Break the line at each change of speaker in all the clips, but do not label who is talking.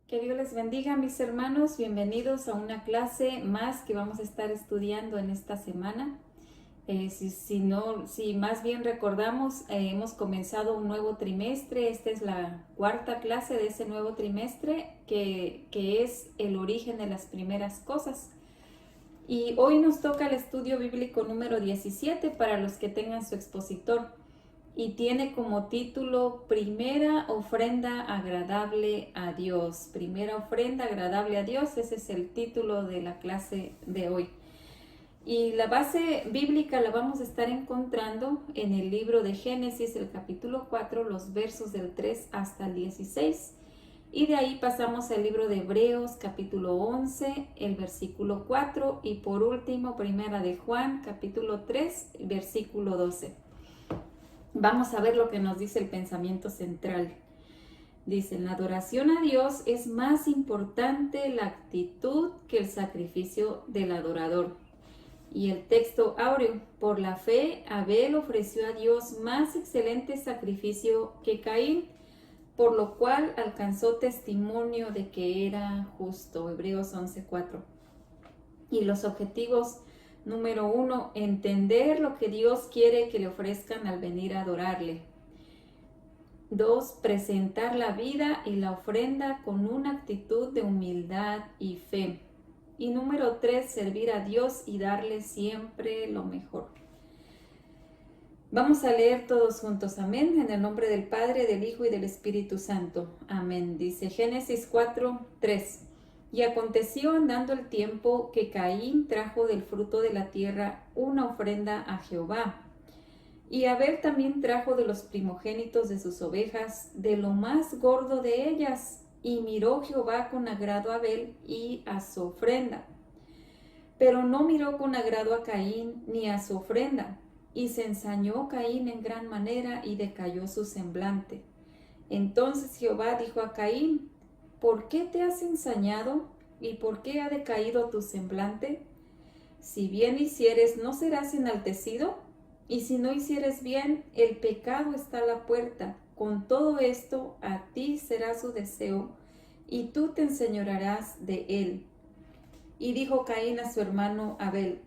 Que Dios les bendiga, mis hermanos. Bienvenidos a una clase más que vamos a estar estudiando en esta semana. Si más bien recordamos, hemos comenzado un nuevo trimestre. Esta es la cuarta clase de ese nuevo trimestre que es el origen de las primeras cosas. Y hoy nos toca el estudio bíblico número 17 para los que tengan su expositor. Y tiene como título Primera ofrenda agradable a Dios. Primera ofrenda agradable a Dios, ese es el título de la clase de hoy. Y la base bíblica la vamos a estar encontrando en el libro de Génesis, el capítulo 4, los versos del 3 hasta el 16. Y de ahí pasamos al libro de Hebreos, capítulo 11, el versículo 4. Y por último, Primera de Juan, capítulo 3, versículo 12. Vamos a ver lo que nos dice el pensamiento central. Dice, la adoración a Dios es más importante la actitud que el sacrificio del adorador. Y el texto áureo, por la fe, Abel ofreció a Dios más excelente sacrificio que Caín, por lo cual alcanzó testimonio de que era justo. Hebreos 11:4. Y los objetivos: número 1, entender lo que Dios quiere que le ofrezcan al venir a adorarle. 2, presentar la vida y la ofrenda con una actitud de humildad y fe. Y número 3, servir a Dios y darle siempre lo mejor. Vamos a leer todos juntos, amén, en el nombre del Padre, del Hijo y del Espíritu Santo, amén. Dice Génesis 4:3. Y aconteció andando el tiempo que Caín trajo del fruto de la tierra una ofrenda a Jehová. Y Abel también trajo de los primogénitos de sus ovejas, de lo más gordo de ellas. Y miró Jehová con agrado a Abel y a su ofrenda. Pero no miró con agrado a Caín ni a su ofrenda. Y se ensañó Caín en gran manera y decayó su semblante. Entonces Jehová dijo a Caín: ¿por qué te has ensañado y por qué ha decaído tu semblante? Si bien hicieres, ¿no serás enaltecido? Y si no hicieres bien, el pecado está a la puerta. Con todo esto, a ti será su deseo, y tú te enseñorearás de él. Y dijo Caín a su hermano Abel: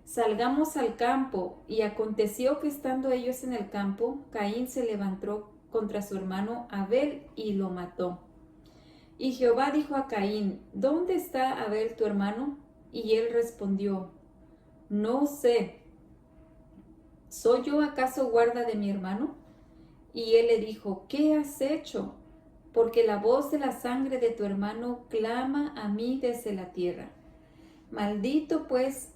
salgamos al campo. Y aconteció que estando ellos en el campo, Caín se levantó contra su hermano Abel y lo mató. Y Jehová dijo a Caín: ¿dónde está Abel tu hermano? Y él respondió: no sé. ¿Soy yo acaso guarda de mi hermano? Y él le dijo: ¿qué has hecho? Porque la voz de la sangre de tu hermano clama a mí desde la tierra. Maldito pues,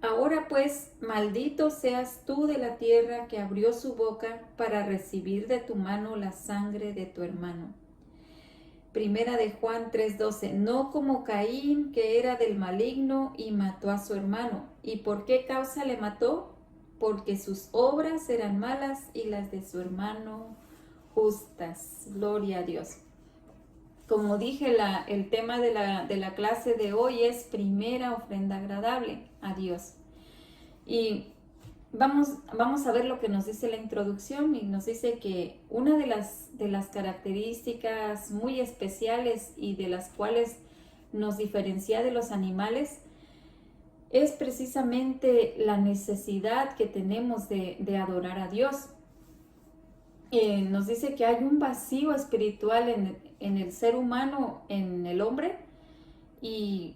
ahora pues, maldito seas tú de la tierra que abrió su boca para recibir de tu mano la sangre de tu hermano. Primera de Juan 3:12. No como Caín, que era del maligno y mató a su hermano. ¿Y por qué causa le mató? Porque sus obras eran malas y las de su hermano justas. Gloria a Dios. Como dije, el tema de la clase de hoy es primera ofrenda agradable a Dios. Y vamos a ver lo que nos dice la introducción, y nos dice que una de las características muy especiales y de las cuales nos diferencia de los animales es precisamente la necesidad que tenemos de adorar a Dios. Nos dice que hay un vacío espiritual en el ser humano, en el hombre, y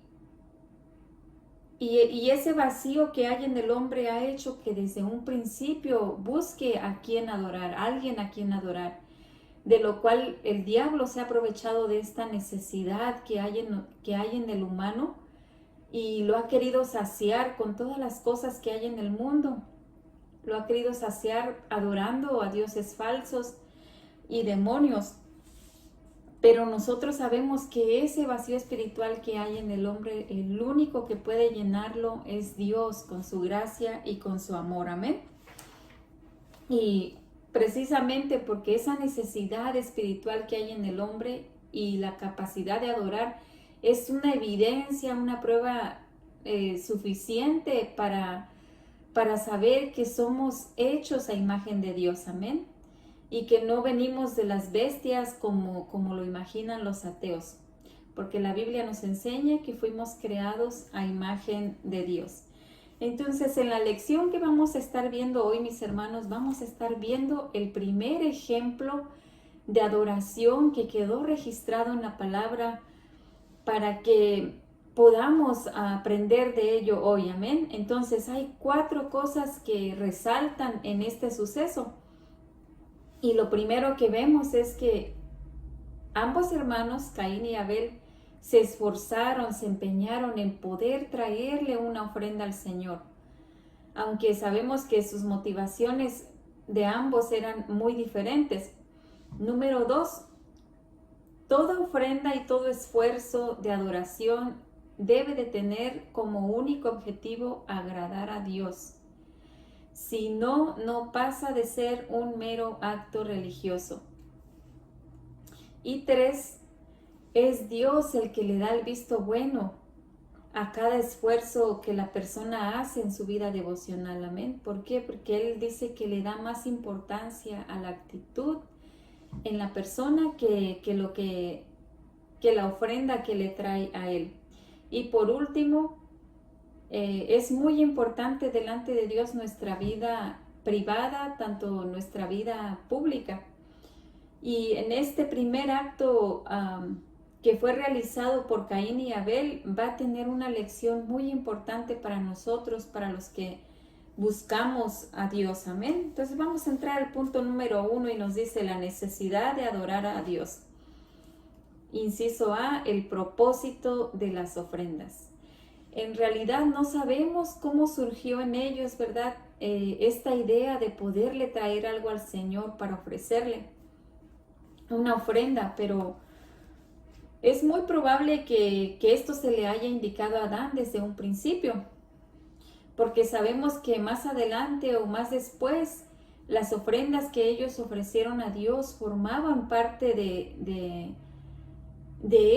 ese vacío que hay en el hombre ha hecho que desde un principio busque a quien adorar, a alguien a quien adorar, de lo cual el diablo se ha aprovechado de esta necesidad que hay en el humano y lo ha querido saciar con todas las cosas que hay en el mundo. Lo ha querido saciar adorando a dioses falsos y demonios. Pero nosotros sabemos que ese vacío espiritual que hay en el hombre, el único que puede llenarlo es Dios, con su gracia y con su amor. Amén. Y precisamente porque esa necesidad espiritual que hay en el hombre y la capacidad de adorar es una evidencia, una prueba suficiente para saber que somos hechos a imagen de Dios. Amén. y que no venimos de las bestias como lo imaginan los ateos, porque la Biblia nos enseña que fuimos creados a imagen de Dios. Entonces, en la lección que vamos a estar viendo hoy, mis hermanos, vamos a estar viendo el primer ejemplo de adoración que quedó registrado en la palabra para que podamos aprender de ello hoy, amén. Entonces, hay 4 cosas que resaltan en este suceso. Y lo primero que vemos es que ambos hermanos, Caín y Abel, se esforzaron, se empeñaron en poder traerle una ofrenda al Señor. Aunque sabemos que sus motivaciones de ambos eran muy diferentes. Número 2, toda ofrenda y todo esfuerzo de adoración debe de tener como único objetivo agradar a Dios. Si no, no pasa de ser un mero acto religioso. Y 3, es Dios el que le da el visto bueno a cada esfuerzo que la persona hace en su vida devocional. Amén. ¿Por qué? Porque Él dice que le da más importancia a la actitud en la persona que la ofrenda que le trae a Él. Y por último, es muy importante delante de Dios nuestra vida privada, tanto nuestra vida pública. Y en este primer acto que fue realizado por Caín y Abel, va a tener una lección muy importante para nosotros, para los que buscamos a Dios. Amén. Entonces vamos a entrar al punto número 1 y nos dice la necesidad de adorar a Dios. Inciso A, el propósito de las ofrendas. En realidad no sabemos cómo surgió en ellos, ¿verdad? Esta idea de poderle traer algo al Señor para ofrecerle una ofrenda, pero es muy probable que esto se le haya indicado a Adán desde un principio, porque sabemos que más adelante o más después las ofrendas que ellos ofrecieron a Dios formaban parte de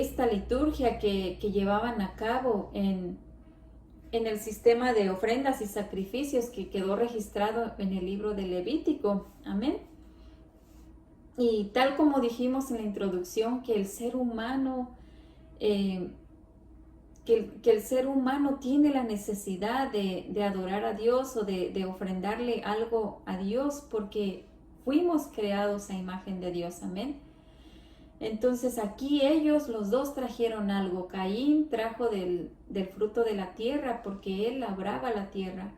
esta liturgia que llevaban a cabo en el sistema de ofrendas y sacrificios que quedó registrado en el libro de Levítico. Amén. Y tal como dijimos en la introducción, que el ser humano, que el ser humano tiene la necesidad de adorar a Dios o de ofrendarle algo a Dios, porque fuimos creados a imagen de Dios. Amén. Entonces aquí ellos, los dos, trajeron algo. Caín trajo del fruto de la tierra, porque él labraba la tierra.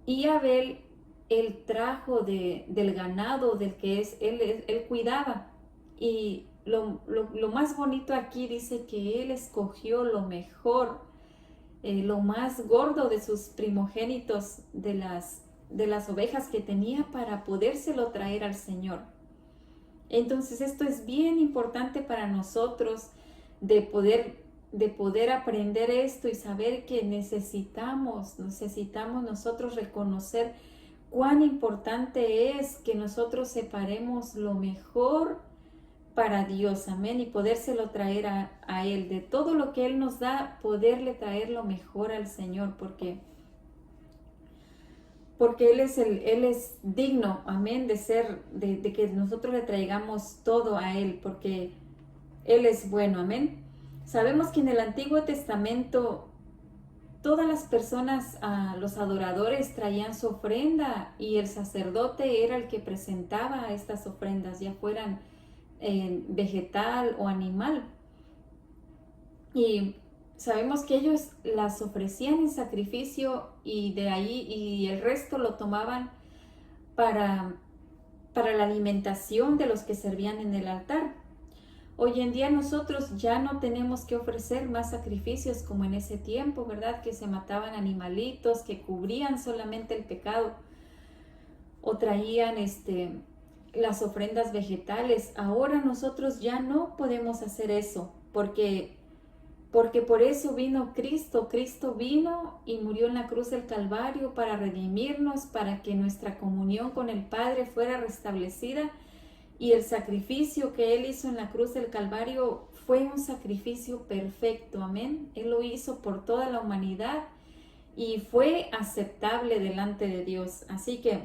Y Abel, él trajo del ganado del que él cuidaba. Y lo más bonito aquí dice que él escogió lo mejor, lo más gordo de sus primogénitos, de las ovejas que tenía, para podérselo traer al Señor. Entonces esto es bien importante para nosotros de poder aprender esto y saber que necesitamos nosotros reconocer cuán importante es que nosotros separemos lo mejor para Dios, amén, y podérselo traer a Él. De todo lo que Él nos da, poderle traer lo mejor al Señor, porque Él es digno, amén, de que nosotros le traigamos todo a Él, porque Él es bueno, amén. Sabemos que en el Antiguo Testamento todas las personas, los adoradores, traían su ofrenda y el sacerdote era el que presentaba estas ofrendas, ya fueran vegetal o animal. Y sabemos que ellos las ofrecían en sacrificio y de ahí y el resto lo tomaban para la alimentación de los que servían en el altar. Hoy en día nosotros ya no tenemos que ofrecer más sacrificios como en ese tiempo, ¿verdad? Que se mataban animalitos que cubrían solamente el pecado o traían las ofrendas vegetales. Ahora nosotros ya no podemos hacer eso porque por eso vino Cristo. Cristo vino y murió en la cruz del Calvario para redimirnos, para que nuestra comunión con el Padre fuera restablecida. Y el sacrificio que Él hizo en la cruz del Calvario fue un sacrificio perfecto, amén. Él lo hizo por toda la humanidad y fue aceptable delante de Dios. Así que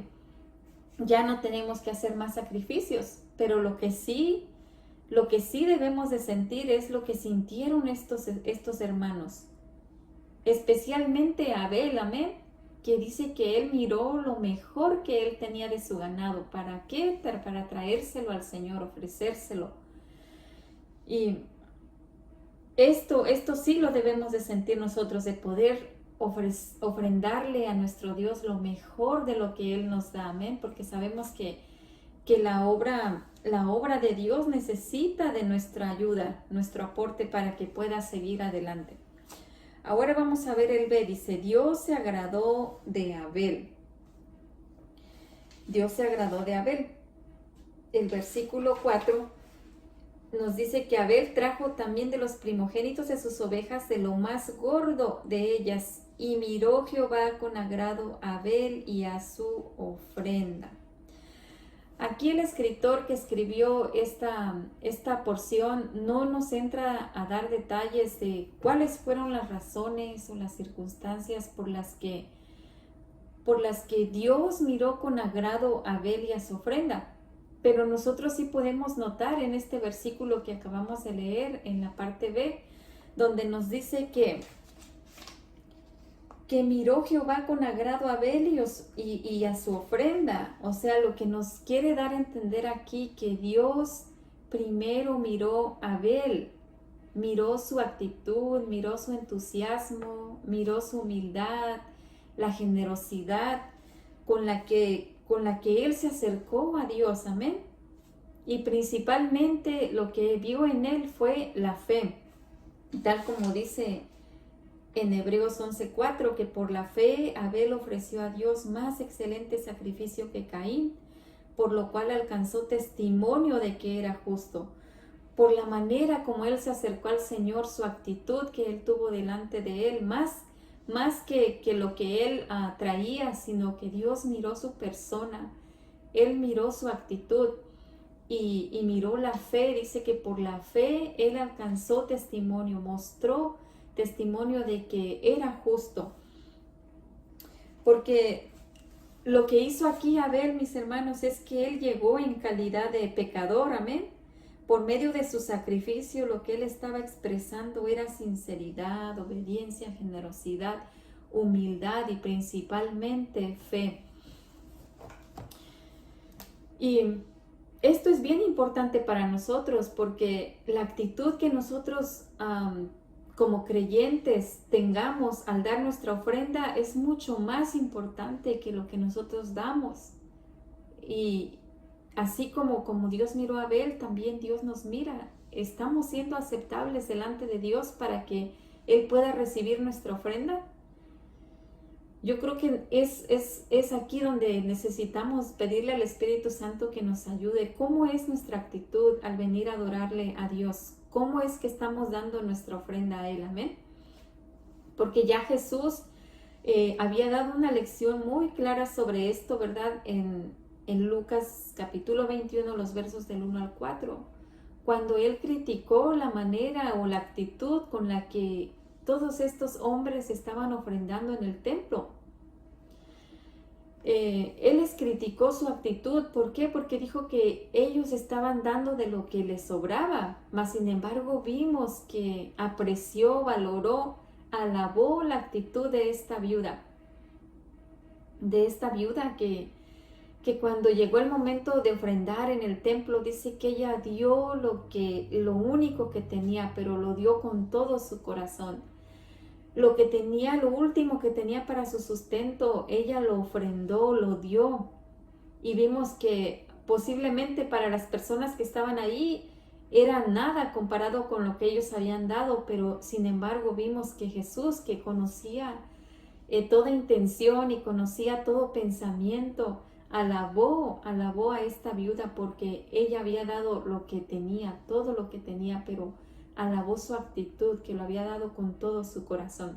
ya no tenemos que hacer más sacrificios, pero lo que sí debemos de sentir es lo que sintieron estos hermanos, especialmente Abel, amén, que dice que él miró lo mejor que él tenía de su ganado. ¿Para qué? Para traérselo al Señor, ofrecérselo. Y esto sí lo debemos de sentir nosotros, de poder ofrendarle a nuestro Dios lo mejor de lo que Él nos da, amén, porque sabemos que la obra de Dios necesita de nuestra ayuda, nuestro aporte para que pueda seguir adelante. Ahora vamos a ver el B, dice, Dios se agradó de Abel. Dios se agradó de Abel. El versículo 4 nos dice que Abel trajo también de los primogénitos de sus ovejas de lo más gordo de ellas, y miró Jehová con agrado a Abel y a su ofrenda. Aquí el escritor que escribió esta porción no nos entra a dar detalles de cuáles fueron las razones o las circunstancias por las que Dios miró con agrado a Abel y a su ofrenda. Pero nosotros sí podemos notar en este versículo que acabamos de leer en la parte B, donde nos dice que miró Jehová con agrado a Abel y a su ofrenda. O sea, lo que nos quiere dar a entender aquí, que Dios primero miró a Abel, miró su actitud, miró su entusiasmo, miró su humildad, la generosidad con la que él se acercó a Dios, amén. Y principalmente lo que vio en él fue la fe, tal como dice en Hebreos 11:4, que por la fe Abel ofreció a Dios más excelente sacrificio que Caín, por lo cual alcanzó testimonio de que era justo. Por la manera como él se acercó al Señor, su actitud que él tuvo delante de él, más que lo que él traía, sino que Dios miró su persona, él miró su actitud y miró la fe. Dice que por la fe él alcanzó testimonio, mostró testimonio de que era justo. Porque lo que hizo aquí Abel, mis hermanos, es que él llegó en calidad de pecador, amén. Por medio de su sacrificio, lo que él estaba expresando era sinceridad, obediencia, generosidad, humildad y principalmente fe. Y esto es bien importante para nosotros, porque la actitud que nosotros como creyentes tengamos al dar nuestra ofrenda es mucho más importante que lo que nosotros damos. Y así como Dios miró a Abel, también Dios nos mira. ¿Estamos siendo aceptables delante de Dios para que Él pueda recibir nuestra ofrenda? Yo creo que es aquí donde necesitamos pedirle al Espíritu Santo que nos ayude. ¿Cómo es nuestra actitud al venir a adorarle a Dios? ¿Cómo es que estamos dando nuestra ofrenda a Él? Amén. Porque ya Jesús había dado una lección muy clara sobre esto, ¿verdad? En Lucas capítulo 21, los versos del 1 al 4, cuando Él criticó la manera o la actitud con la que todos estos hombres estaban ofrendando en el templo. Él les criticó su actitud. ¿Por qué? Porque dijo que ellos estaban dando de lo que les sobraba, mas sin embargo vimos que apreció, valoró, alabó la actitud de esta viuda que cuando llegó el momento de ofrendar en el templo, dice que ella dio lo único que tenía, pero lo dio con todo su corazón. Lo que tenía, lo último que tenía para su sustento, ella lo ofrendó, lo dio. Y vimos que posiblemente para las personas que estaban ahí era nada comparado con lo que ellos habían dado, pero sin embargo vimos que Jesús, que conocía toda intención y conocía todo pensamiento, alabó a esta viuda porque ella había dado lo que tenía, todo lo que tenía, pero alabó su actitud, que lo había dado con todo su corazón.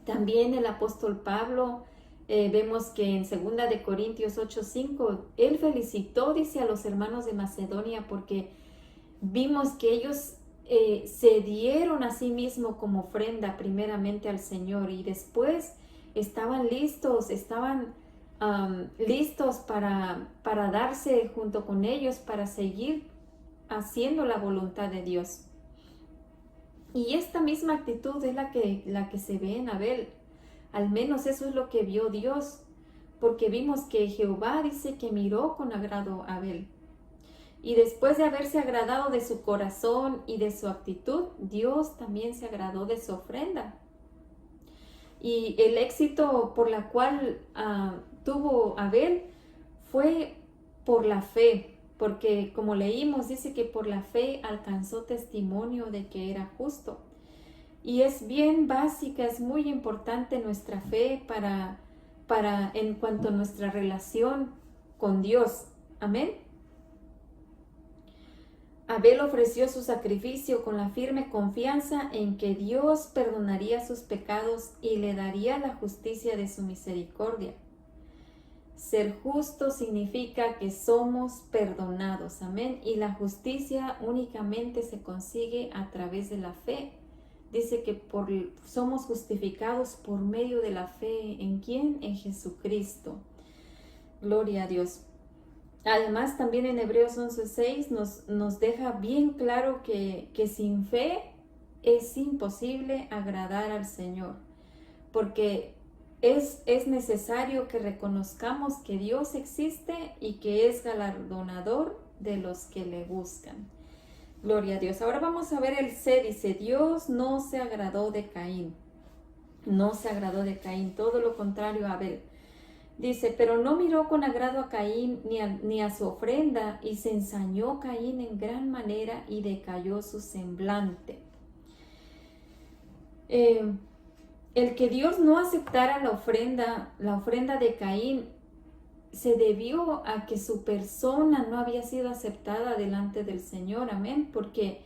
También el apóstol Pablo, vemos que en 2 de Corintios 8:5, él felicitó, dice, a los hermanos de Macedonia porque vimos que ellos se dieron a sí mismos como ofrenda primeramente al Señor y después estaban listos, estaban listos para darse junto con ellos, para seguir haciendo la voluntad de Dios. Y esta misma actitud es la que se ve en Abel. Al menos eso es lo que vio Dios, porque vimos que Jehová dice que miró con agrado a Abel. Y después de haberse agradado de su corazón y de su actitud, Dios también se agradó de su ofrenda. Y el éxito por la cual tuvo Abel fue por la fe, porque como leímos, dice que por la fe alcanzó testimonio de que era justo. Y es bien básica, es muy importante nuestra fe para en cuanto a nuestra relación con Dios. Amén. Abel ofreció su sacrificio con la firme confianza en que Dios perdonaría sus pecados y le daría la justicia de su misericordia. Ser justo significa que somos perdonados, amén. Y la justicia únicamente se consigue a través de la fe. Dice que somos justificados por medio de la fe. ¿En quién? En Jesucristo. Gloria a Dios. Además, también en Hebreos 11:6 nos deja bien claro que sin fe es imposible agradar al Señor, porque es necesario que reconozcamos que Dios existe y que es galardonador de los que le buscan. Gloria a Dios. Ahora vamos a ver el C. Dice, Dios no se agradó de Caín. No se agradó de Caín, todo lo contrario a Abel. Dice, pero no miró con agrado a Caín ni a su ofrenda, y se ensañó Caín en gran manera y decayó su semblante. El que Dios no aceptara la ofrenda de Caín, se debió a que su persona no había sido aceptada delante del Señor, amén, porque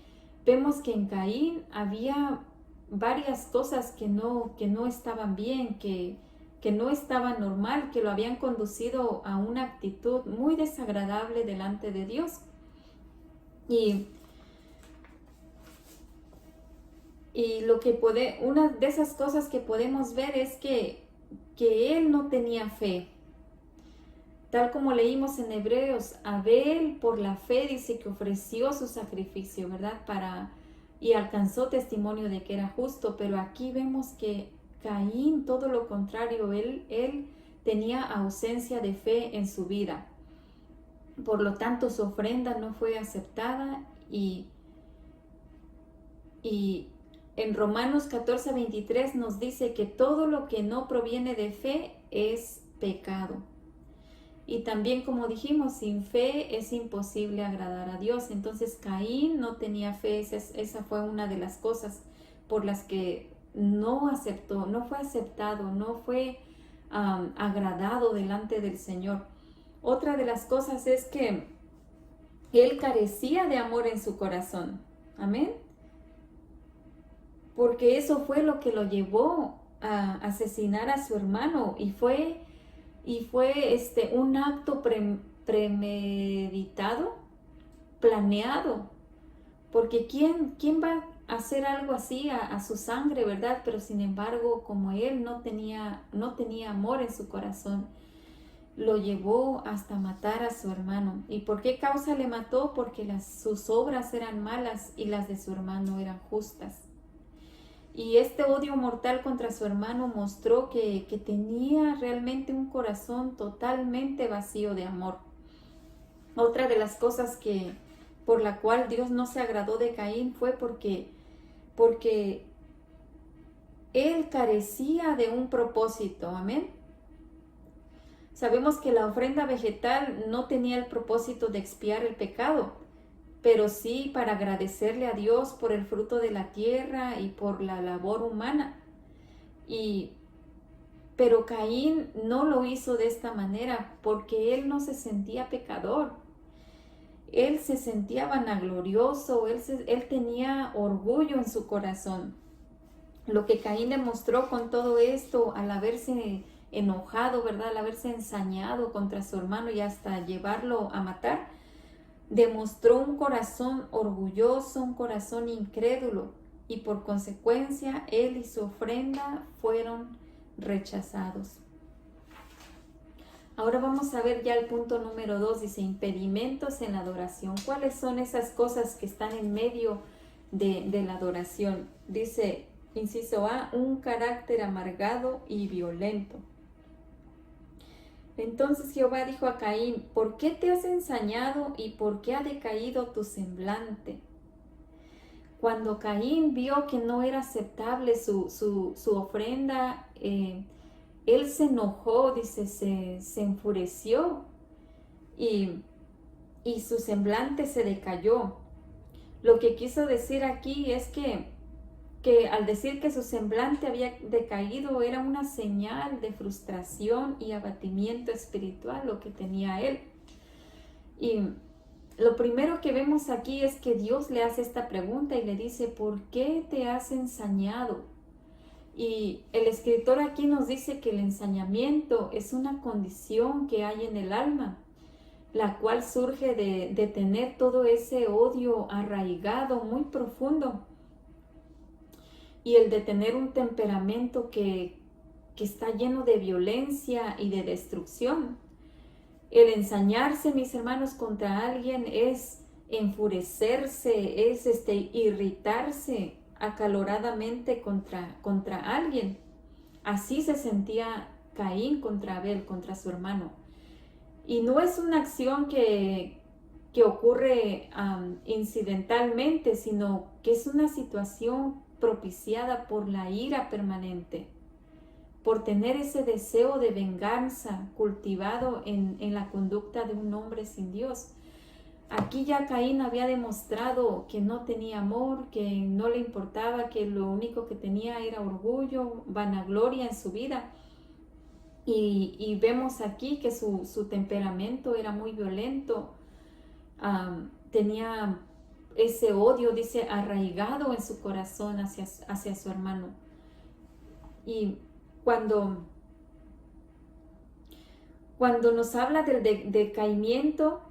vemos que en Caín había varias cosas que no estaban bien, que no estaba normal, que lo habían conducido a una actitud muy desagradable delante de Dios. Y una de esas cosas que podemos ver es que él no tenía fe. Tal como leímos en Hebreos, Abel por la fe dice que ofreció su sacrificio, ¿verdad? Y alcanzó testimonio de que era justo, pero aquí vemos que Caín, todo lo contrario, él tenía ausencia de fe en su vida. Por lo tanto, su ofrenda no fue aceptada y en Romanos 14:23 nos dice que todo lo que no proviene de fe es pecado. Y también, como dijimos, sin fe es imposible agradar a Dios. Entonces Caín no tenía fe. Esa fue una de las cosas por las que no fue aceptado, no fue agradado delante del Señor. Otra de las cosas es que él carecía de amor en su corazón. Amén. Porque eso fue lo que lo llevó a asesinar a su hermano y fue un acto premeditado, planeado, porque ¿quién va a hacer algo así a su sangre, verdad? Pero sin embargo, como él no tenía amor en su corazón, lo llevó hasta matar a su hermano. ¿Y por qué causa le mató? Porque sus obras eran malas y las de su hermano eran justas. Y este odio mortal contra su hermano mostró que tenía realmente un corazón totalmente vacío de amor. Otra de las cosas por la cual Dios no se agradó de Caín fue porque él carecía de un propósito. Amén. Sabemos que la ofrenda vegetal no tenía el propósito de expiar el pecado, pero sí para agradecerle a Dios por el fruto de la tierra y por la labor humana. Pero Caín no lo hizo de esta manera porque él no se sentía pecador. Él se sentía vanaglorioso, él tenía orgullo en su corazón. Lo que Caín demostró con todo esto, al haberse enojado, ¿verdad? Al haberse ensañado contra su hermano y hasta llevarlo a matar, demostró un corazón orgulloso, un corazón incrédulo, y por consecuencia él y su ofrenda fueron rechazados. Ahora vamos a ver ya el punto número 2, dice impedimentos en la adoración. ¿Cuáles son esas cosas que están en medio de la adoración? Dice, inciso A, un carácter amargado y violento. Entonces Jehová dijo a Caín, ¿por qué te has ensañado y por qué ha decaído tu semblante? Cuando Caín vio que no era aceptable su ofrenda, él se enojó, dice, se enfureció y su semblante se decayó. Lo que quiso decir aquí es que al decir que su semblante había decaído era una señal de frustración y abatimiento espiritual lo que tenía él. Y lo primero que vemos aquí es que Dios le hace esta pregunta y le dice, ¿por qué te has ensañado? Y el escritor aquí nos dice que el ensañamiento es una condición que hay en el alma, la cual surge de tener todo ese odio arraigado, muy profundo, y el de tener un temperamento que está lleno de violencia y de destrucción. El ensañarse, mis hermanos, contra alguien es enfurecerse, es irritarse acaloradamente contra alguien. Así se sentía Caín contra Abel, contra su hermano. Y no es una acción que ocurre incidentalmente, sino que es una situación propiciada por la ira permanente, por tener ese deseo de venganza cultivado en la conducta de un hombre sin Dios. Aquí ya Caín había demostrado que no tenía amor, que no le importaba, que lo único que tenía era orgullo, vanagloria en su vida. Y vemos aquí que su temperamento era muy violento, tenía ese odio, dice, arraigado en su corazón hacia su hermano. Y cuando nos habla del decaimiento,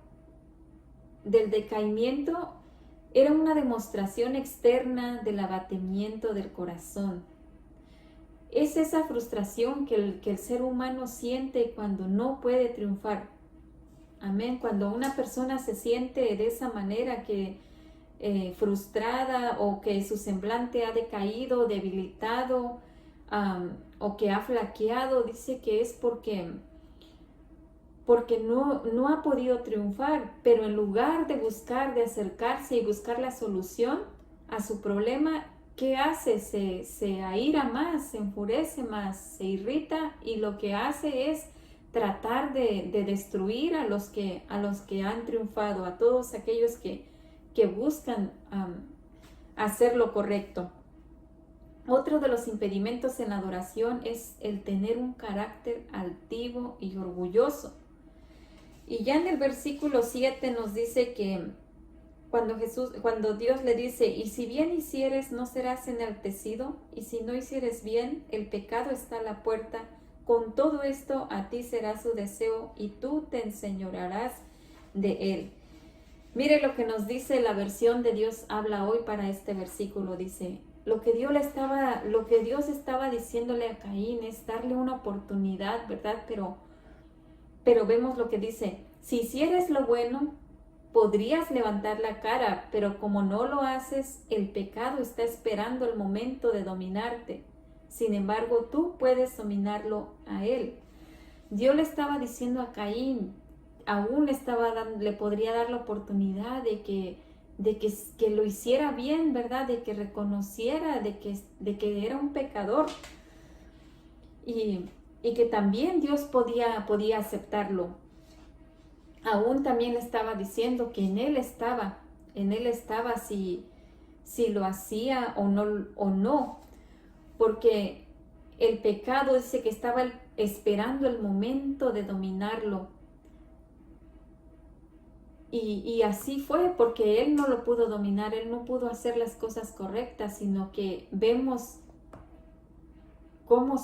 era una demostración externa del abatimiento del corazón. Es esa frustración que el ser humano siente cuando no puede triunfar. Amén. Cuando una persona se siente de esa manera, que frustrada, o que su semblante ha decaído, debilitado, o que ha flaqueado, dice que es porque no ha podido triunfar, pero en lugar de buscar, de acercarse y buscar la solución a su problema, ¿qué hace? Se aira más, se enfurece más, se irrita, y lo que hace es tratar de destruir a los que han triunfado, a todos aquellos que buscan hacer lo correcto. Otro de los impedimentos en la adoración es el tener un carácter altivo y orgulloso. Y ya en el versículo 7 nos dice que cuando Dios le dice, y si bien hicieres, no serás enaltecido, y si no hicieres bien, el pecado está a la puerta, con todo esto a ti será su deseo, y tú te enseñorearás de él. Mire lo que nos dice la versión de Dios habla hoy para este versículo. Dice, lo que Dios estaba diciéndole a Caín es darle una oportunidad, ¿verdad? Pero vemos lo que dice, si hicieres lo bueno, podrías levantar la cara, pero como no lo haces, el pecado está esperando el momento de dominarte. Sin embargo, tú puedes dominarlo a él. Dios le estaba diciendo a Caín, aún le podría dar la oportunidad de que lo hiciera bien, ¿verdad? De que reconociera de que era un pecador. Y que también Dios podía aceptarlo. Aún también le estaba diciendo que en él estaba si lo hacía o no, porque el pecado dice que estaba esperando el momento de dominarlo. Y así fue, porque él no lo pudo dominar, él no pudo hacer las cosas correctas, sino que vemos cómo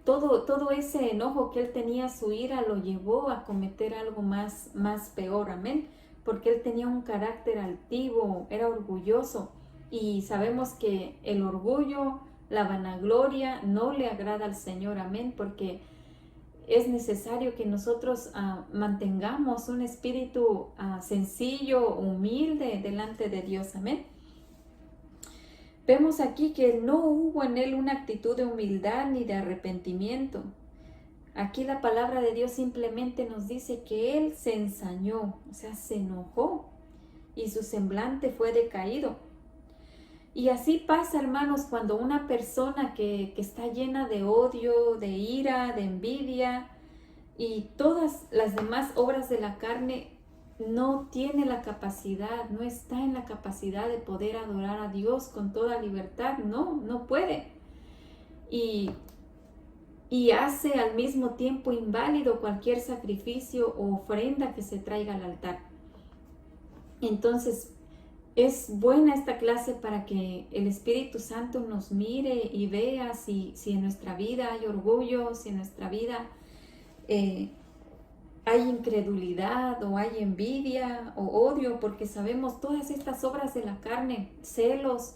todo ese enojo que él tenía, su ira, lo llevó a cometer algo más peor, amén, porque él tenía un carácter altivo, era orgulloso, y sabemos que el orgullo, la vanagloria, no le agrada al Señor, amén, porque es necesario que nosotros mantengamos un espíritu sencillo, humilde delante de Dios. Amén. Vemos aquí que no hubo en él una actitud de humildad ni de arrepentimiento. Aquí la palabra de Dios simplemente nos dice que él se ensañó, o sea, se enojó y su semblante fue decaído. Y así pasa, hermanos, cuando una persona que está llena de odio, de ira, de envidia y todas las demás obras de la carne, no tiene la capacidad, no está en la capacidad de poder adorar a Dios con toda libertad. No puede. Y hace al mismo tiempo inválido cualquier sacrificio o ofrenda que se traiga al altar. Entonces, es buena esta clase para que el Espíritu Santo nos mire y vea si en nuestra vida hay orgullo, si en nuestra vida hay incredulidad o hay envidia o odio, porque sabemos todas estas obras de la carne, celos,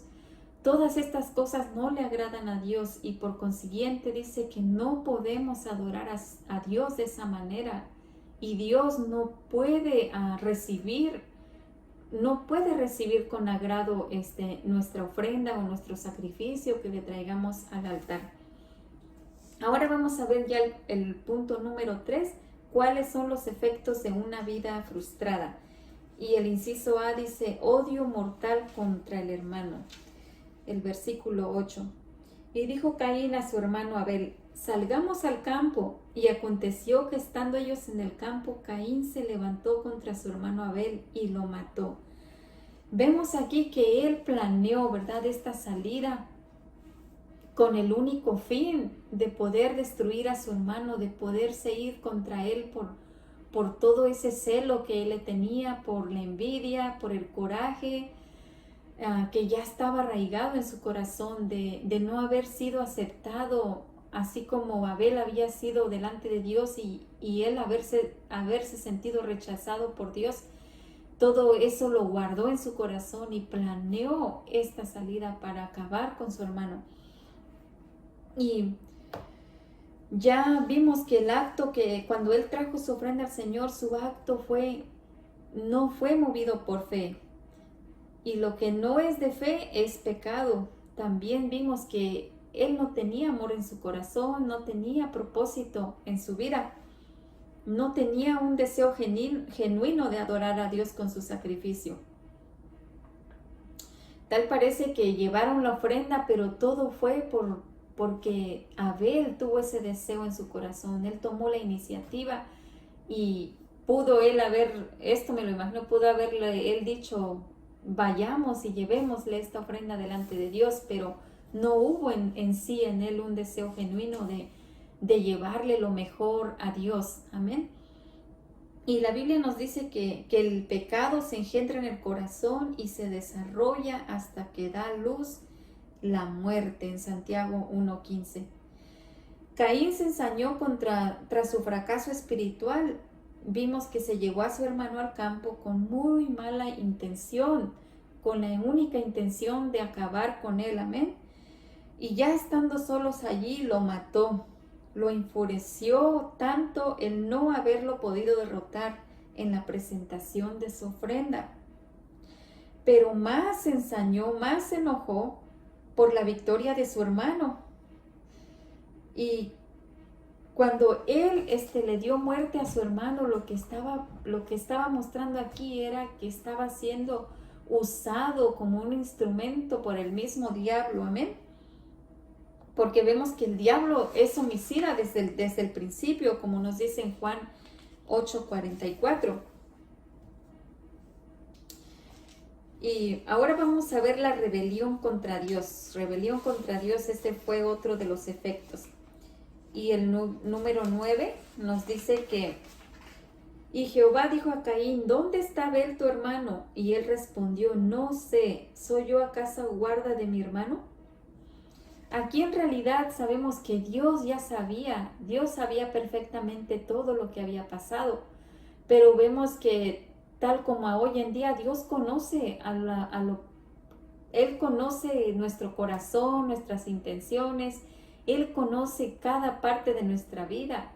todas estas cosas no le agradan a Dios, y por consiguiente dice que no podemos adorar a Dios de esa manera, y Dios no puede recibir con agrado nuestra ofrenda o nuestro sacrificio que le traigamos al altar. Ahora vamos a ver ya el punto número 3, cuáles son los efectos de una vida frustrada. Y el inciso A dice, odio mortal contra el hermano. El versículo 8. Y dijo Caín a su hermano Abel, salgamos al campo. Y aconteció que estando ellos en el campo, Caín se levantó contra su hermano Abel y lo mató. Vemos aquí que él planeó, ¿verdad?, esta salida con el único fin de poder destruir a su hermano, de poderse ir contra él por todo ese celo que él le tenía, por la envidia, por el coraje que ya estaba arraigado en su corazón de no haber sido aceptado, así como Abel había sido delante de Dios y él haberse sentido rechazado por Dios. Todo eso lo guardó en su corazón y planeó esta salida para acabar con su hermano. Y ya vimos que el acto que cuando él trajo su ofrenda al Señor, su acto no fue movido por fe. Y lo que no es de fe es pecado. También vimos que él no tenía amor en su corazón, no tenía propósito en su vida. No tenía un deseo genuino de adorar a Dios con su sacrificio. Tal parece que llevaron la ofrenda, pero todo fue porque Abel tuvo ese deseo en su corazón. Él tomó la iniciativa y pudo haberle él dicho, vayamos y llevémosle esta ofrenda delante de Dios, pero no hubo en sí en él un deseo genuino de llevarle lo mejor a Dios. Amén. Y la Biblia nos dice que el pecado se engendra en el corazón y se desarrolla hasta que da luz la muerte, en Santiago 1:15. Caín se ensañó tras su fracaso espiritual. Vimos que se llevó a su hermano al campo con muy mala intención, con la única intención de acabar con él. Amén. Y ya estando solos allí, lo mató. Lo enfureció tanto el no haberlo podido derrotar en la presentación de su ofrenda. Pero más se ensañó, más se enojó por la victoria de su hermano. Y cuando él le dio muerte a su hermano, lo que estaba mostrando aquí era que estaba siendo usado como un instrumento por el mismo diablo. Amén. Porque vemos que el diablo es homicida desde el principio, como nos dice en Juan 8:44. Y ahora vamos a ver la rebelión contra Dios. Rebelión contra Dios, fue otro de los efectos. Y el número 9 nos dice que, y Jehová dijo a Caín, ¿dónde está Abel tu hermano? Y él respondió, no sé, ¿soy yo acaso guarda de mi hermano? Aquí en realidad sabemos que Dios sabía perfectamente todo lo que había pasado, pero vemos que tal como hoy en día Dios conoce Él conoce nuestro corazón, nuestras intenciones, Él conoce cada parte de nuestra vida.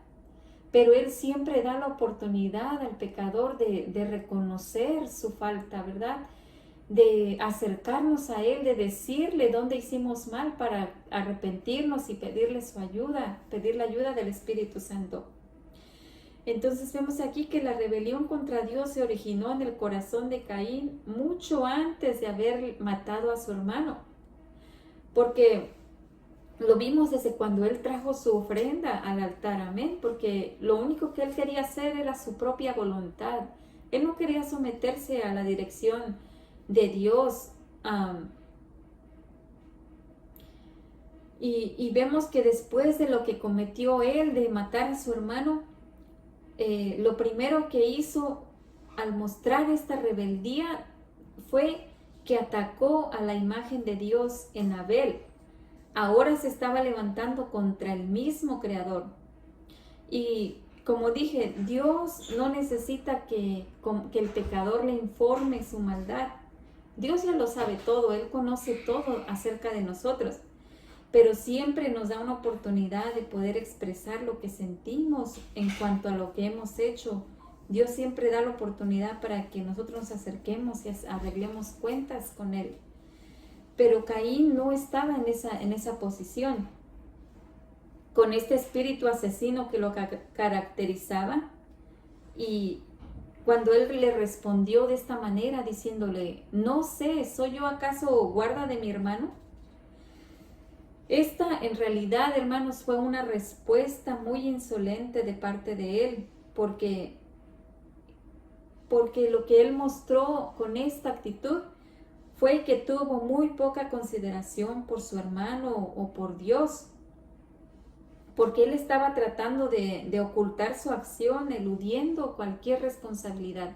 pero Él siempre da la oportunidad al pecador de reconocer su falta, ¿verdad? De acercarnos a Él, de decirle dónde hicimos mal para arrepentirnos y pedirle su ayuda, pedir la ayuda del Espíritu Santo. Entonces vemos aquí que la rebelión contra Dios se originó en el corazón de Caín mucho antes de haber matado a su hermano, porque lo vimos desde cuando él trajo su ofrenda al altar, amén, porque lo único que él quería hacer era su propia voluntad. Él no quería someterse a la dirección de Dios. Y vemos que después de lo que cometió él, de matar a su hermano, lo primero que hizo al mostrar esta rebeldía fue que atacó a la imagen de Dios en Abel. Ahora se estaba levantando contra el mismo Creador. Y como dije, Dios no necesita que el pecador le informe su maldad. Dios ya lo sabe todo, Él conoce todo acerca de nosotros, pero siempre nos da una oportunidad de poder expresar lo que sentimos en cuanto a lo que hemos hecho. Dios siempre da la oportunidad para que nosotros nos acerquemos y arreglemos cuentas con Él. Pero Caín no estaba en esa posición. Con este espíritu asesino que lo caracterizaba, y cuando él le respondió de esta manera, diciéndole, no sé, ¿soy yo acaso guarda de mi hermano? Esta en realidad, hermanos, fue una respuesta muy insolente de parte de él, porque lo que él mostró con esta actitud fue que tuvo muy poca consideración por su hermano o por Dios, porque él estaba tratando de ocultar su acción, eludiendo cualquier responsabilidad.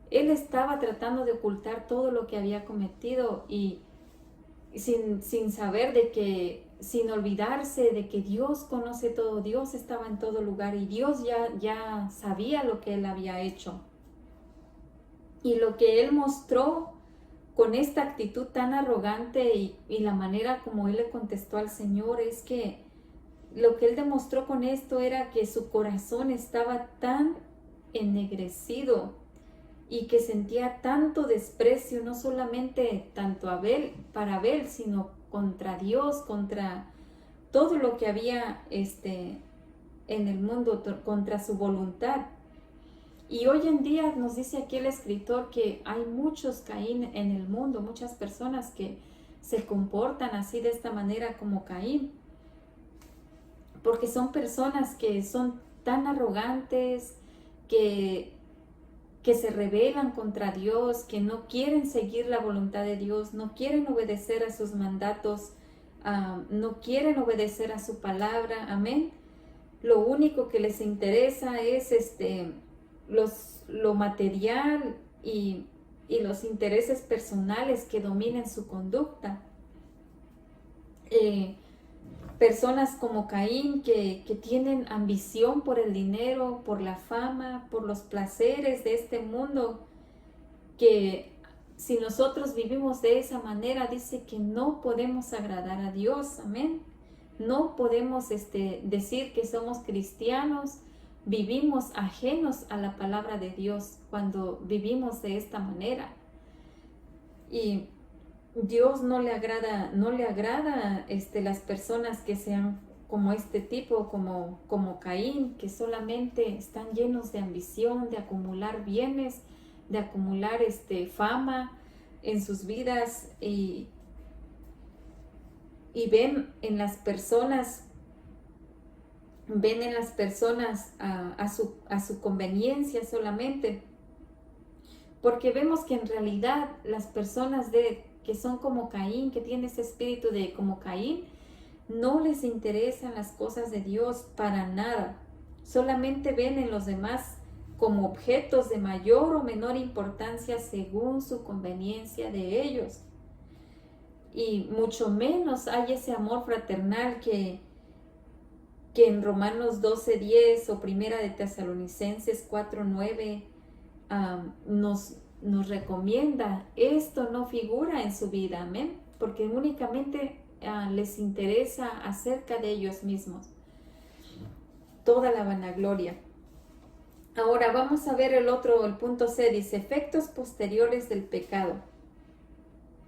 Él estaba tratando de ocultar todo lo que había cometido y sin saber sin olvidarse de que Dios conoce todo, Dios estaba en todo lugar y Dios ya sabía lo que él había hecho. Y lo que él mostró con esta actitud tan arrogante y la manera como él le contestó al Señor es que lo que él demostró con esto era que su corazón estaba tan ennegrecido y que sentía tanto desprecio, no solamente para Abel, sino contra Dios, contra todo lo que había en el mundo, contra su voluntad. Y hoy en día nos dice aquí el escritor que hay muchos Caín en el mundo, muchas personas que se comportan así de esta manera como Caín, porque son personas que son tan arrogantes, que se rebelan contra Dios, que no quieren seguir la voluntad de Dios, no quieren obedecer a sus mandatos, no quieren obedecer a su palabra, amén. Lo único que les interesa es lo material y los intereses personales que dominen su conducta. Personas como Caín que tienen ambición por el dinero, por la fama, por los placeres de este mundo, que si nosotros vivimos de esa manera, dice que no podemos agradar a Dios, amén. No podemos decir que somos cristianos, vivimos ajenos a la palabra de Dios cuando vivimos de esta manera. Y Dios no le agrada las personas que sean como este tipo, como Caín, que solamente están llenos de ambición, de acumular bienes, de acumular fama en sus vidas y ven en las personas a su conveniencia solamente, porque vemos que en realidad las personas que son como Caín, que tienen ese espíritu de como Caín, no les interesan las cosas de Dios para nada. Solamente ven en los demás como objetos de mayor o menor importancia según su conveniencia de ellos. Y mucho menos hay ese amor fraternal que en Romanos 12:10 o Primera de Tesalonicenses 4:9 nos recomienda. Esto no figura en su vida, amén, porque únicamente les interesa acerca de ellos mismos. toda la vanagloria. Ahora vamos a ver el punto C, dice efectos posteriores del pecado.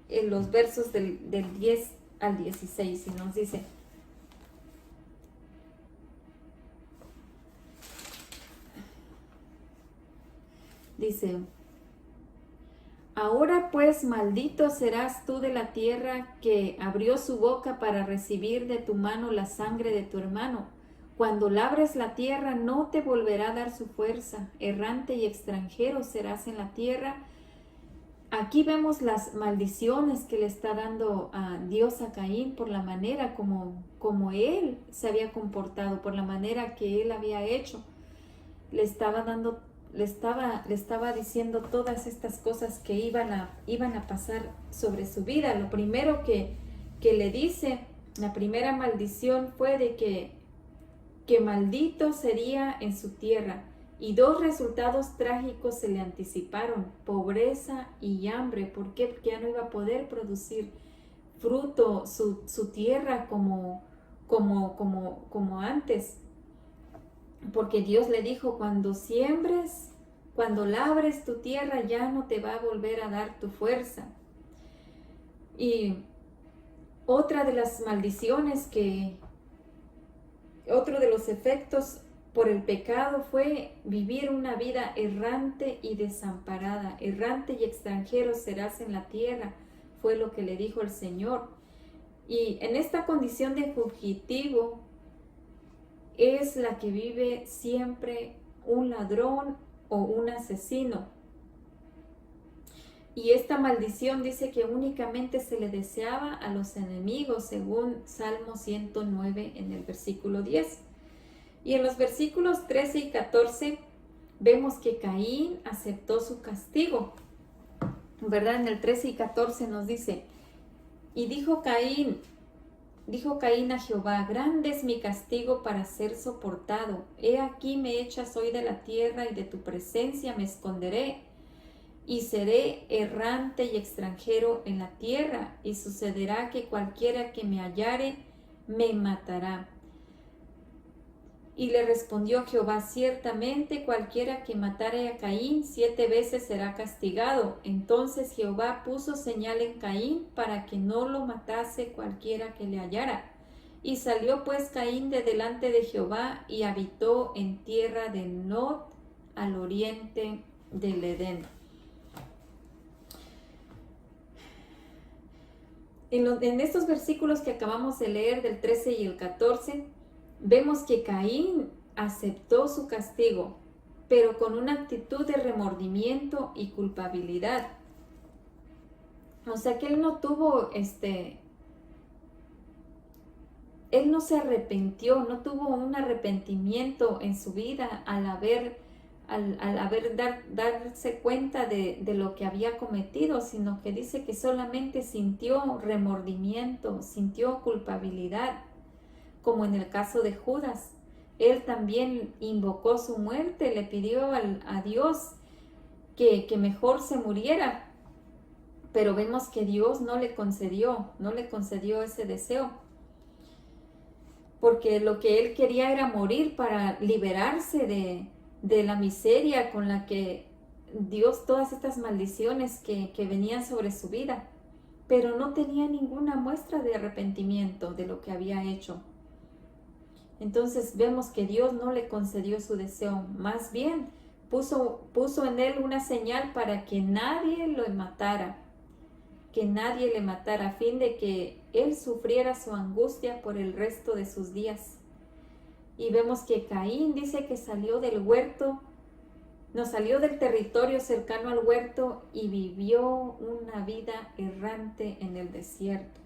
En los versos del 10 al 16, y nos dice, ahora pues maldito serás tú de la tierra que abrió su boca para recibir de tu mano la sangre de tu hermano. Cuando labres la tierra no te volverá a dar su fuerza, errante y extranjero serás en la tierra. Aquí vemos las maldiciones que le está dando a Dios a Caín por la manera como él se había comportado, por la manera que él había hecho. Le estaba diciendo todas estas cosas que iban a pasar sobre su vida. Lo primero que le dice, la primera maldición fue de que maldito sería en su tierra. Y dos resultados trágicos se le anticiparon, pobreza y hambre. ¿Por qué? Porque ya no iba a poder producir fruto su tierra como antes. Porque Dios le dijo, cuando siembres, cuando labres tu tierra, ya no te va a volver a dar tu fuerza. Y otra de las maldiciones otro de los efectos por el pecado fue vivir una vida errante y desamparada. Errante y extranjero serás en la tierra, fue lo que le dijo el Señor. Y en esta condición de fugitivo es la que vive siempre un ladrón o un asesino. Y esta maldición dice que únicamente se le deseaba a los enemigos, según Salmo 109 en el versículo 10. Y en los versículos 13 y 14 vemos que Caín aceptó su castigo, ¿verdad? En el 13 y 14 nos dice, y dijo Caín a Jehová, grande es mi castigo para ser soportado. He aquí me echas hoy de la tierra y de tu presencia me esconderé. Y seré errante y extranjero en la tierra, y sucederá que cualquiera que me hallare me matará. Y le respondió Jehová, ciertamente cualquiera que matare a Caín 7 veces será castigado. Entonces Jehová puso señal en Caín para que no lo matase cualquiera que le hallara. Y salió pues Caín de delante de Jehová y habitó en tierra de Nod, al oriente del Edén. En estos versículos que acabamos de leer del 13 y el 14, vemos que Caín aceptó su castigo, pero con una actitud de remordimiento y culpabilidad. O sea que él no tuvo, él no se arrepintió, no tuvo un arrepentimiento en su vida al darse cuenta de lo que había cometido, sino que dice que solamente sintió remordimiento, sintió culpabilidad, como en el caso de Judas. Él también invocó su muerte, le pidió a Dios que mejor se muriera, pero vemos que Dios no le concedió ese deseo, porque lo que él quería era morir para liberarse de la miseria con la que Dios, todas estas maldiciones que venían sobre su vida, pero no tenía ninguna muestra de arrepentimiento de lo que había hecho. Entonces vemos que Dios no le concedió su deseo, más bien puso en él una señal para que nadie lo matara, a fin de que él sufriera su angustia por el resto de sus días. Y vemos que Caín dice que salió del territorio cercano al huerto y vivió una vida errante en el desierto.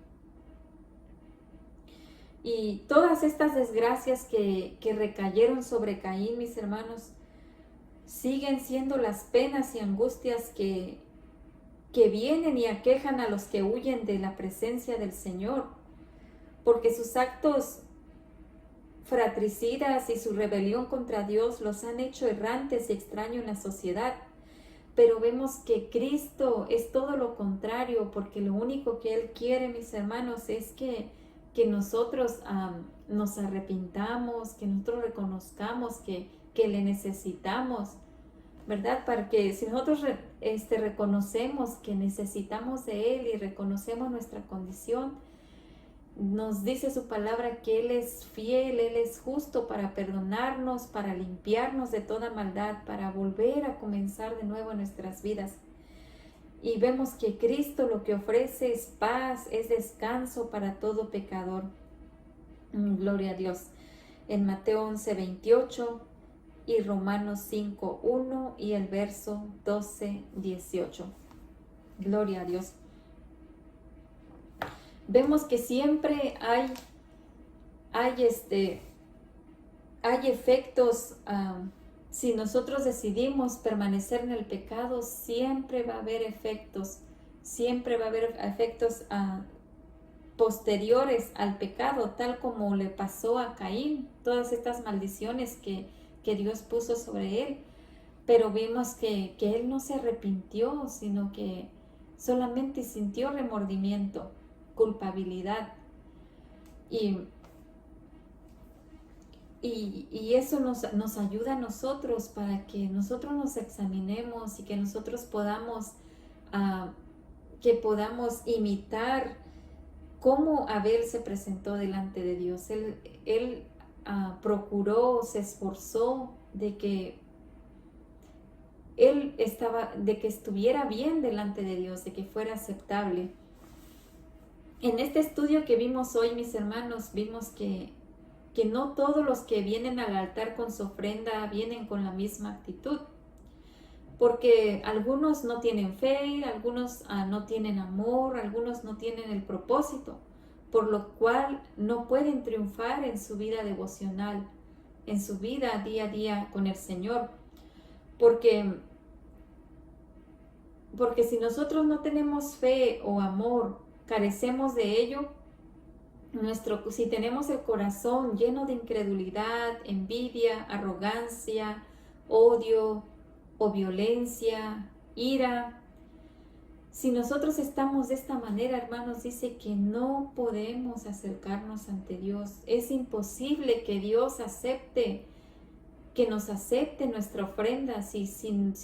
Y todas estas desgracias que recayeron sobre Caín, mis hermanos, siguen siendo las penas y angustias que vienen y aquejan a los que huyen de la presencia del Señor, porque sus actos fratricidas y su rebelión contra Dios los han hecho errantes y extraños en la sociedad. Pero vemos que Cristo es todo lo contrario, porque lo único que Él quiere, mis hermanos, es que nosotros nos arrepintamos, que nosotros reconozcamos que le necesitamos, ¿verdad? Para que si nosotros reconocemos que necesitamos de Él y reconocemos nuestra condición, nos dice su palabra que Él es fiel, Él es justo para perdonarnos, para limpiarnos de toda maldad, para volver a comenzar de nuevo nuestras vidas. Y vemos que Cristo lo que ofrece es paz, es descanso para todo pecador. Gloria a Dios. En Mateo 11:28 y Romanos 5:1 y el verso 12:18. Gloria a Dios. Vemos que siempre hay efectos. Si nosotros decidimos permanecer en el pecado, siempre va a haber efectos. Siempre va a haber efectos posteriores al pecado, tal como le pasó a Caín, todas estas maldiciones que Dios puso sobre él. Pero vimos que él no se arrepintió, sino que solamente sintió remordimiento, culpabilidad. Y eso nos ayuda a nosotros para que nosotros nos examinemos y que nosotros podamos imitar cómo Abel se presentó delante de Dios. Él procuró, se esforzó de que estuviera bien delante de Dios, de que fuera aceptable. En este estudio que vimos hoy, mis hermanos, vimos que no todos los que vienen al altar con su ofrenda vienen con la misma actitud, porque algunos no tienen fe, algunos no tienen amor, algunos no tienen el propósito, por lo cual no pueden triunfar en su vida devocional, en su vida día a día con el Señor. Porque si nosotros no tenemos fe o amor, carecemos de ello, si tenemos el corazón lleno de incredulidad, envidia, arrogancia, odio o violencia, ira, si nosotros estamos de esta manera, hermanos, dice que no podemos acercarnos ante Dios. Es imposible que Dios nos acepte nuestra ofrenda si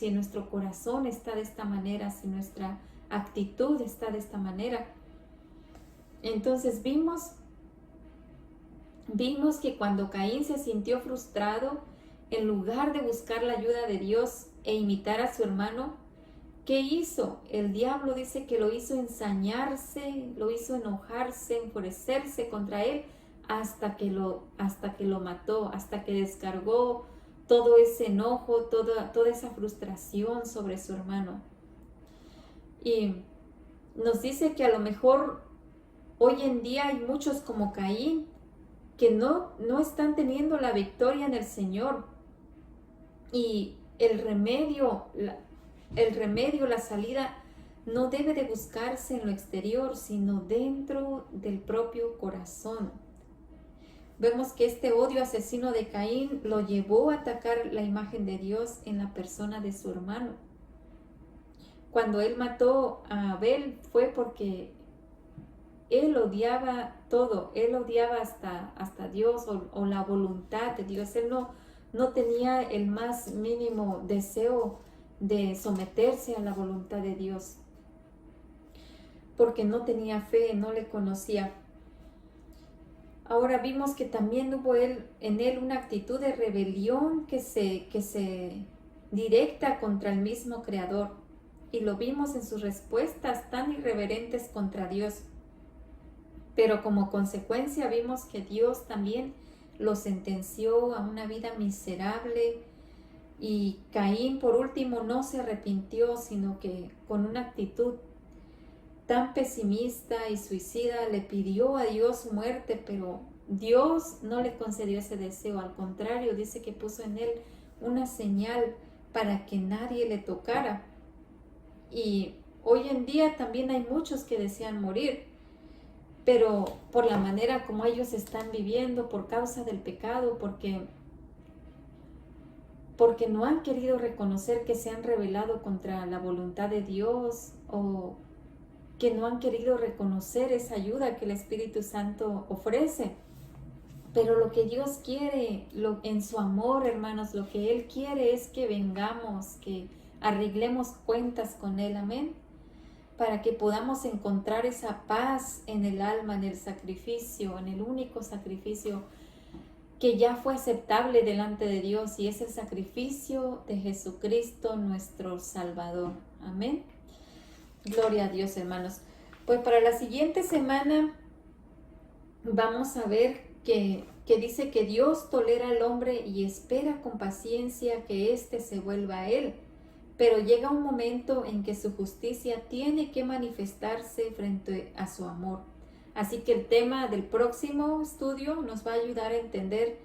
nuestro corazón está de esta manera, si nuestra actitud está de esta manera. Entonces vimos que cuando Caín se sintió frustrado, en lugar de buscar la ayuda de Dios e imitar a su hermano, ¿qué hizo? El diablo dice que lo hizo ensañarse, lo hizo enojarse, enfurecerse contra él hasta que lo mató, hasta que descargó todo ese enojo, toda esa frustración sobre su hermano. Y nos dice que a lo mejor hoy en día hay muchos como Caín que no están teniendo la victoria en el Señor. Y el remedio, la salida, no debe de buscarse en lo exterior, sino dentro del propio corazón. Vemos que este odio asesino de Caín lo llevó a atacar la imagen de Dios en la persona de su hermano. Cuando él mató a Abel fue porque él odiaba todo, él odiaba hasta Dios o la voluntad de Dios. Él no tenía el más mínimo deseo de someterse a la voluntad de Dios, porque no tenía fe, no le conocía. Ahora vimos que también hubo en él una actitud de rebelión que se directa contra el mismo Creador, y lo vimos en sus respuestas tan irreverentes contra Dios. Pero como consecuencia vimos que Dios también lo sentenció a una vida miserable, y Caín por último no se arrepintió, sino que con una actitud tan pesimista y suicida le pidió a Dios su muerte, pero Dios no le concedió ese deseo. Al contrario, dice que puso en él una señal para que nadie le tocara. Y hoy en día también hay muchos que desean morir, pero por la manera como ellos están viviendo, por causa del pecado, porque no han querido reconocer que se han rebelado contra la voluntad de Dios, o que no han querido reconocer esa ayuda que el Espíritu Santo ofrece. Pero lo que Dios quiere, en su amor, hermanos, lo que Él quiere es que vengamos, que arreglemos cuentas con Él, amén, para que podamos encontrar esa paz en el alma, en el sacrificio, en el único sacrificio que ya fue aceptable delante de Dios, y es el sacrificio de Jesucristo, nuestro Salvador. Amén. Gloria a Dios, hermanos. Pues para la siguiente semana vamos a ver que dice que Dios tolera al hombre y espera con paciencia que éste se vuelva a Él. Pero llega un momento en que su justicia tiene que manifestarse frente a su amor. Así que el tema del próximo estudio nos va a ayudar a entender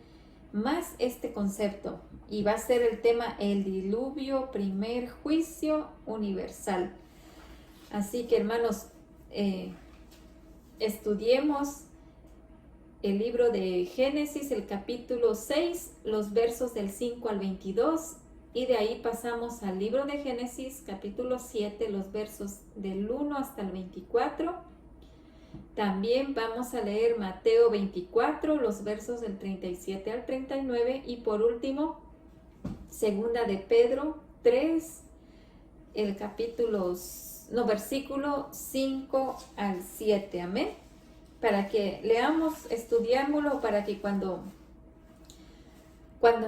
más este concepto. Y va a ser el tema el diluvio, primer juicio universal. Así que, hermanos, estudiemos el libro de Génesis, el capítulo 6, los versos del 5 al 22. Y de ahí pasamos al libro de Génesis, capítulo 7, los versos del 1 hasta el 24. También vamos a leer Mateo 24, los versos del 37 al 39. Y por último, segunda de Pedro 3, el versículo 5 al 7. Amén. Para que leamos, estudiámoslo, para que cuando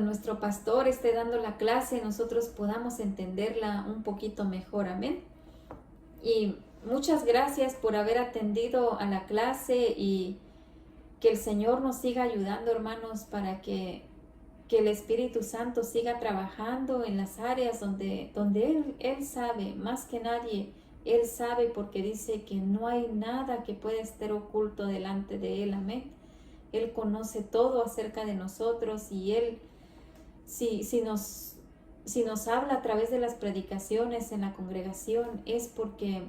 nuestro pastor esté dando la clase, nosotros podamos entenderla un poquito mejor. Amén. Y muchas gracias por haber atendido a la clase, y que el Señor nos siga ayudando, hermanos, para que el Espíritu Santo siga trabajando en las áreas donde Él sabe, más que nadie. Él sabe, porque dice que no hay nada que pueda estar oculto delante de Él. Amén. Él conoce todo acerca de nosotros, y Él, si nos habla a través de las predicaciones en la congregación, es porque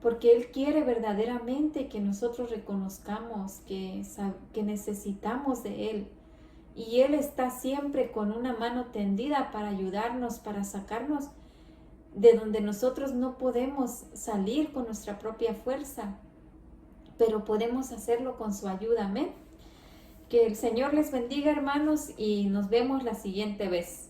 Él quiere verdaderamente que nosotros reconozcamos que necesitamos de Él. Y Él está siempre con una mano tendida para ayudarnos, para sacarnos de donde nosotros no podemos salir con nuestra propia fuerza, pero podemos hacerlo con su ayuda. Amén. Que el Señor les bendiga, hermanos, y nos vemos la siguiente vez.